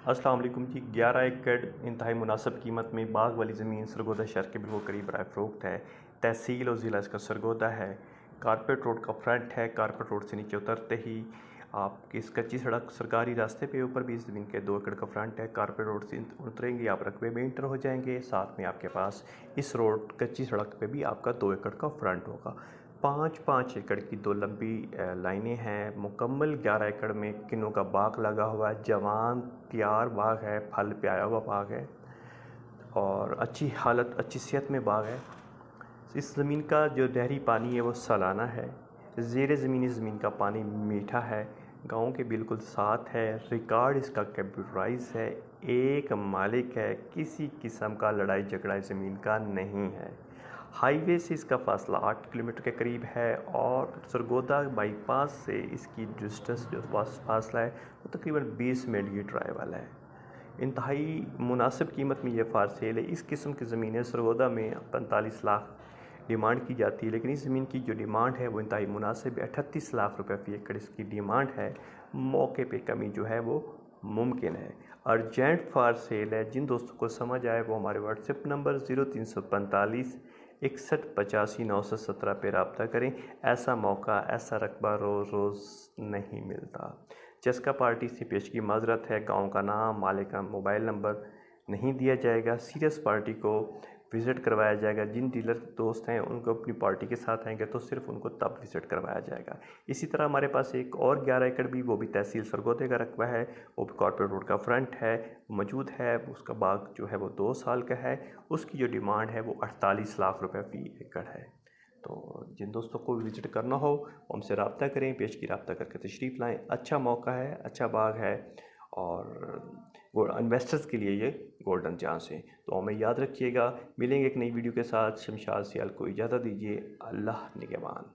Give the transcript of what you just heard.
अस्सलाम वालेकुम जी। 11 एकड़ इंतहाई मुनासिब कीमत में बाग वाली ज़मीन सरगोदा शहर के बिल्कुल करीब राय फ़रोख्त है। तहसील और ज़िला इसका सरगोदा है। कारपेट रोड का फ्रंट है। कारपेट रोड से नीचे उतरते ही आपकी इस कच्ची सड़क सरकारी रास्ते पे ऊपर भी इस ज़मीन के 2 एकड़ का फ्रंट है। कारपेट रोड से उतरेंगे आप रकबे में इंटर हो जाएंगे। साथ में आपके पास इस रोड कच्ची सड़क पे भी आपका 2 एकड़ का फ्रंट होगा। 5-5 एकड़ की 2 लंबी लाइनें हैं। मुकम्मल 11 एकड़ में किन्नों का बाग लगा हुआ है। जवान तैयार बाग है, फल पे आया हुआ बाग है और अच्छी हालत, अच्छी सेहत में बाग है। इस ज़मीन का जो नहरी पानी है वो सालाना है। ज़ेर ज़मीन इस ज़मीन का पानी मीठा है। गाँव के बिल्कुल साथ है। रिकॉर्ड इसका कंप्यूटराइज है। एक मालिक है। किसी किस्म का लड़ाई झगड़ा इस ज़मीन का नहीं है। हाईवे से इसका फासला 8 किलोमीटर के करीब है और सरगोदा बाईपास से इसकी डिस्टेंस जो फासला है वो तकरीबन 20 मिनट की ड्राइव वाला है। इंतहाई मुनासिब कीमत में ये फार सेल है। इस किस्म की ज़मीनें सरगोदा में 45 लाख डिमांड की जाती है, लेकिन इस ज़मीन की जो डिमांड है वो इंतहाई मुनासिब है। 38 लाख रुपए फ़ी एकड़ इसकी डिमांड है। मौके पे कमी जो है वो मुमकिन है। अर्जेंट फार सेल है। जिन दोस्तों को समझ आए वो हमारे व्हाट्सएप नंबर 0345 6185 917 पे रब्ता करें। ऐसा मौका, ऐसा रकबा रोज़ रोज़ नहीं मिलता। चस्का पार्टी से पेश की माजरत है। गांव का नाम, मालिक का मोबाइल नंबर नहीं दिया जाएगा। सीरियस पार्टी को विज़िट करवाया जाएगा। जिन डीलर दोस्त हैं उनको अपनी पार्टी के साथ आएंगे तो सिर्फ उनको तब विज़िट करवाया जाएगा। इसी तरह हमारे पास एक और 11 एकड़ भी, वो भी तहसील सरगोदे का रकबा है, वो भी कॉर्पोरेट रोड का फ्रंट है, मौजूद है। उसका बाग जो है वो 2 साल का है। उसकी जो डिमांड है वो 48 लाख रुपए फ़ी एकड़ है। तो जिन दोस्तों को विज़िट करना हो वो हमसे रब्ता करें, पेश की रब्ता करके तशरीफ़ लाएँ। अच्छा मौका है, अच्छा बाग है और वो इन्वेस्टर्स के लिए ये गोल्डन चांस है। तो हमें याद रखिएगा। मिलेंगे एक नई वीडियो के साथ। शमशाद सियाल को इजाज़त दीजिए। अल्लाह निगहबान।